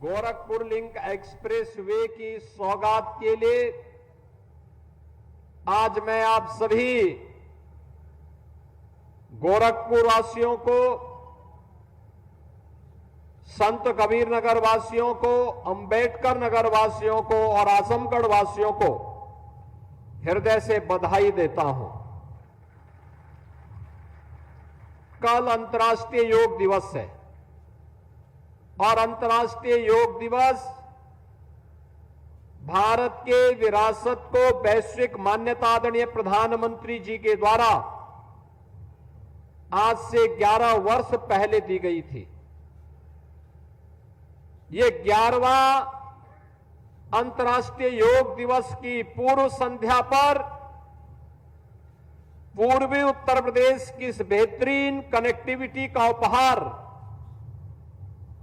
Gorakhpur link express way की सौगात के लिए आज मैं आप सभी गोरखपुर वासियों को, संत कबीर नगर वासियों को, अंबेडकर नगर वासियों को और आजमगढ़ वासियों को हृदय से बधाई देता हूं। कल अंतर्राष्ट्रीय योग दिवस है और अंतर्राष्ट्रीय योग दिवस भारत के विरासत को वैश्विक मान्यता आदरणीय प्रधानमंत्री जी के द्वारा आज से 11 वर्ष पहले दी गई थी। ये 11वां अंतर्राष्ट्रीय योग दिवस की पूर्व संध्या पर पूर्वी उत्तर प्रदेश की इस बेहतरीन कनेक्टिविटी का उपहार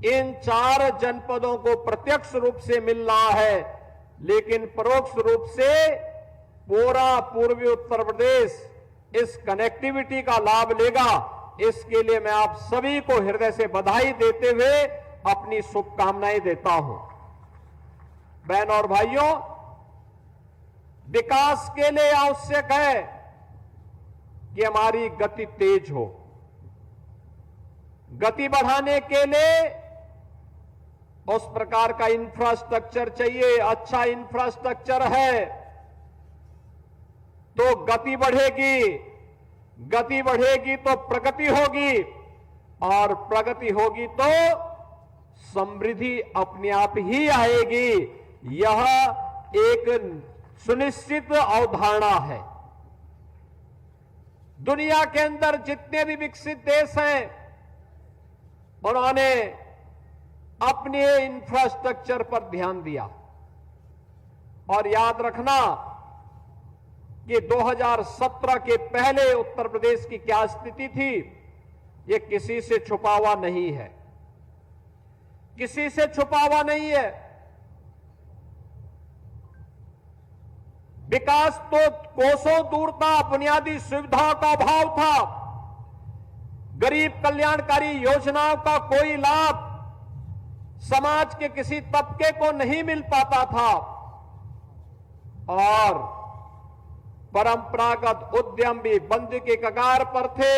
इन 4 जनपदों को प्रत्यक्ष रूप से मिल रहा है, लेकिन परोक्ष रूप से पूरा पूर्वी उत्तर प्रदेश इस कनेक्टिविटी का लाभ लेगा। इसके लिए मैं आप सभी को हृदय से बधाई देते हुए अपनी शुभकामनाएं देता हूं। बहनों और भाइयों, विकास के लिए आवश्यक है कि हमारी गति तेज हो। गति बढ़ाने के लिए उस प्रकार का इंफ्रास्ट्रक्चर चाहिए। अच्छा इंफ्रास्ट्रक्चर है तो गति बढ़ेगी, गति बढ़ेगी तो प्रगति होगी और प्रगति होगी तो समृद्धि अपने आप ही आएगी। यह एक सुनिश्चित अवधारणा है। दुनिया के अंदर जितने भी विकसित देश हैं उन्होंने अपने इंफ्रास्ट्रक्चर पर ध्यान दिया। और याद रखना कि 2017 के पहले उत्तर प्रदेश की क्या स्थिति थी, ये किसी से छुपा हुआ नहीं है, किसी से छुपा हुआ नहीं है। विकास तो कोसों दूर था, बुनियादी सुविधाओं का अभाव था, गरीब कल्याणकारी योजनाओं का कोई लाभ समाज के किसी तबके को नहीं मिल पाता था और परंपरागत उद्यम भी बंद के कगार पर थे।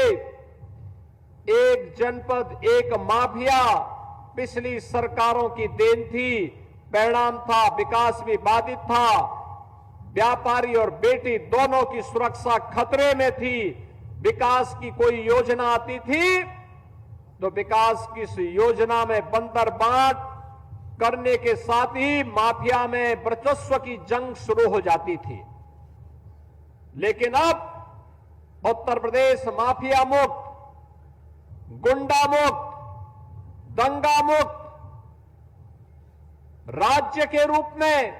एक जनपद एक माफिया पिछली सरकारों की देन थी। परिणाम था विकास भी बाधित था, व्यापारी और बेटी दोनों की सुरक्षा खतरे में थी। विकास की कोई योजना आती थी तो विकास की इस योजना में बंदर बांट करने के साथ ही माफिया में वर्चस्व की जंग शुरू हो जाती थी। लेकिन अब उत्तर प्रदेश माफिया मुक्त, गुंडा मुक्त, दंगा मुक्त राज्य के रूप में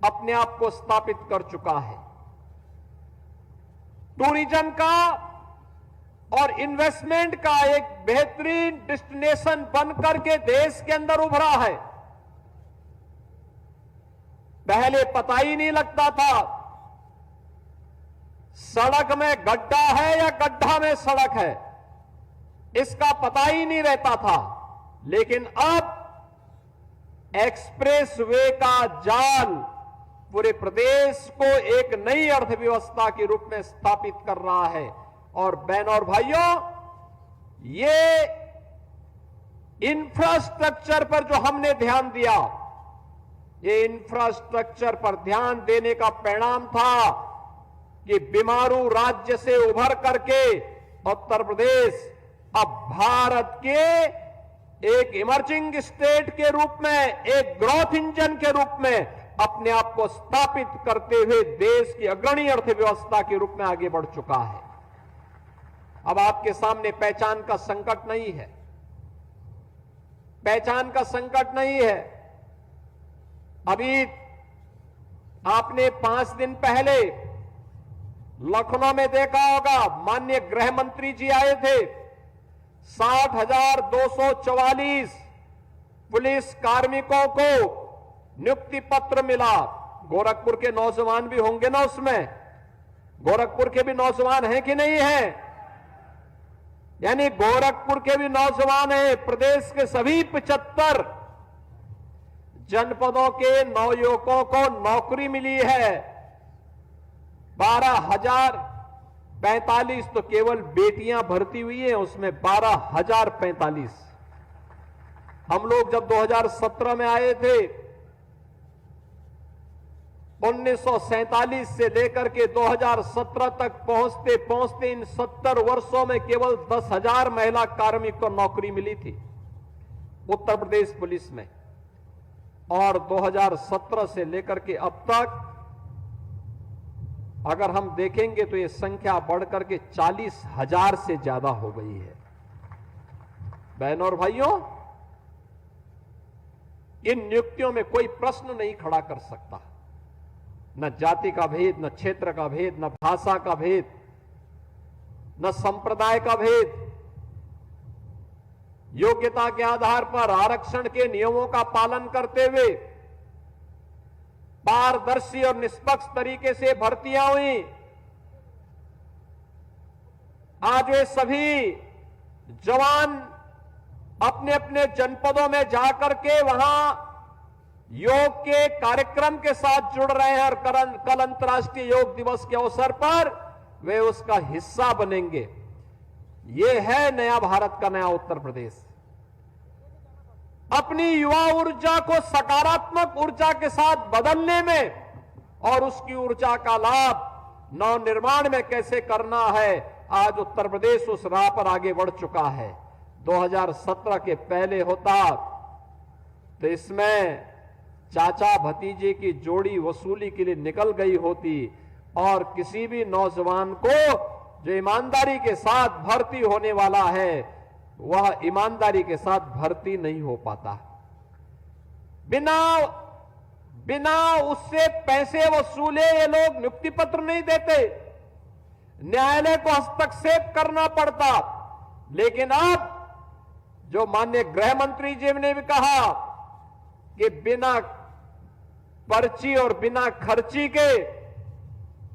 अपने आप को स्थापित कर चुका है। टूरिज्म का और इन्वेस्टमेंट का एक बेहतरीन डेस्टिनेशन बनकर के देश के अंदर उभरा है। पहले पता ही नहीं लगता था सड़क में गड्ढा है या गड्ढा में सड़क है, इसका पता ही नहीं रहता था। लेकिन अब एक्सप्रेस वे का जाल पूरे प्रदेश को एक नई अर्थव्यवस्था के रूप में स्थापित कर रहा है। और बहनों और भाइयों, ये इंफ्रास्ट्रक्चर पर जो हमने ध्यान दिया, ये इंफ्रास्ट्रक्चर पर ध्यान देने का परिणाम था कि बीमारू राज्य से उभर करके उत्तर प्रदेश अब भारत के एक इमर्जिंग स्टेट के रूप में, एक ग्रोथ इंजन के रूप में अपने आप को स्थापित करते हुए देश की अग्रणी अर्थव्यवस्था के रूप में आगे बढ़ चुका है। अब आपके सामने पहचान का संकट नहीं है, पहचान का संकट नहीं है। अभी आपने 5 दिन पहले लखनऊ में देखा होगा, माननीय गृह मंत्री जी आए थे। 60,244 पुलिस कार्मिकों को नियुक्ति पत्र मिला। गोरखपुर के नौजवान भी होंगे ना उसमें, गोरखपुर के भी नौजवान हैं कि नहीं हैं? यानी गोरखपुर के भी नौजवान हैं, प्रदेश के सभी 75 जनपदों के नवयुवकों को नौकरी मिली है। 12,045 तो केवल बेटियां भर्ती हुई हैं, उसमें 12,045। हम लोग जब 2017 में आए थे, 1947 से लेकर के 2017 तक पहुंचते पहुंचते इन 70 वर्षों में केवल 10,000 महिला कार्मिक को नौकरी मिली थी उत्तर प्रदेश पुलिस में। और 2017 से लेकर के अब तक अगर हम देखेंगे तो ये संख्या बढ़कर के 40,000 से ज्यादा हो गई है। बहनों और भाइयों, इन नियुक्तियों में कोई प्रश्न नहीं खड़ा कर सकता। न जाति का भेद, न क्षेत्र का भेद, न भाषा का भेद, न संप्रदाय का भेद। योग्यता के आधार पर आरक्षण के नियमों का पालन करते हुए पारदर्शी और निष्पक्ष तरीके से भर्तियां हुई। आज वे सभी जवान अपने अपने जनपदों में जाकर के वहां योग के कार्यक्रम के साथ जुड़ रहे हैं और कल अंतर्राष्ट्रीय योग दिवस के अवसर पर वे उसका हिस्सा बनेंगे। ये है नया भारत का नया उत्तर प्रदेश। अपनी युवा ऊर्जा को सकारात्मक ऊर्जा के साथ बदलने में और उसकी ऊर्जा का लाभ नवनिर्माण में कैसे करना है, आज उत्तर प्रदेश उस राह पर आगे बढ़ चुका है। 2017 के पहले होता तो इसमें चाचा भतीजे की जोड़ी वसूली के लिए निकल गई होती और किसी भी नौजवान को जो ईमानदारी के साथ भर्ती होने वाला है वह ईमानदारी के साथ भर्ती नहीं हो पाता। बिना उससे पैसे वसूले ये लोग नियुक्ति पत्र नहीं देते, न्यायालय को हस्तक्षेप करना पड़ता। लेकिन अब जो माननीय गृह मंत्री जी ने भी कहा कि बिना पर्ची और बिना खर्ची के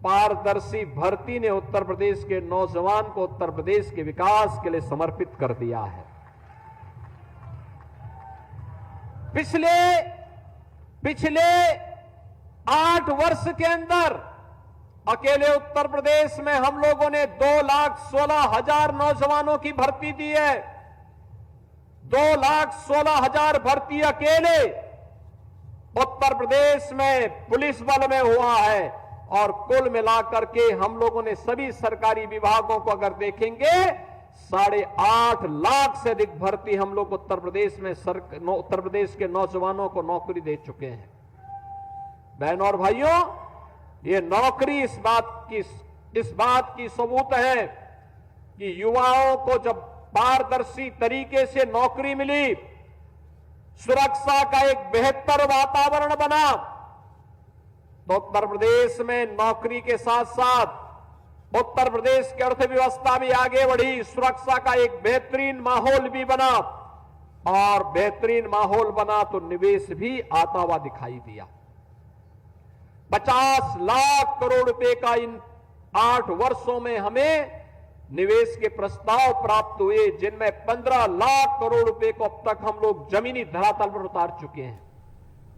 पारदर्शी भर्ती ने उत्तर प्रदेश के नौजवान को उत्तर प्रदेश के विकास के लिए समर्पित कर दिया है। पिछले 8 वर्ष के अंदर अकेले उत्तर प्रदेश में हम लोगों ने 2,16,000 नौजवानों की भर्ती दी है। 2,16,000 भर्ती अकेले उत्तर प्रदेश में पुलिस बल में हुआ है। और कुल मिलाकर के हम लोगों ने सभी सरकारी विभागों को अगर देखेंगे 8.5 लाख से अधिक भर्ती हम लोग उत्तर प्रदेश में उत्तर प्रदेश के नौजवानों को नौकरी दे चुके हैं। बहनों और भाइयों, ये नौकरी इस बात की सबूत है कि युवाओं को जब पारदर्शी तरीके से नौकरी मिली, सुरक्षा का एक बेहतर वातावरण बना, तो उत्तर प्रदेश में नौकरी के साथ साथ उत्तर प्रदेश की अर्थव्यवस्था भी आगे बढ़ी, सुरक्षा का एक बेहतरीन माहौल भी बना और बेहतरीन माहौल बना तो निवेश भी आता हुआ दिखाई दिया। 50 लाख करोड़ रुपए का इन 8 वर्षों में हमें निवेश के प्रस्ताव प्राप्त हुए, जिनमें 15 लाख करोड़ रुपए को अब तक हम लोग जमीनी धरातल पर उतार चुके हैं।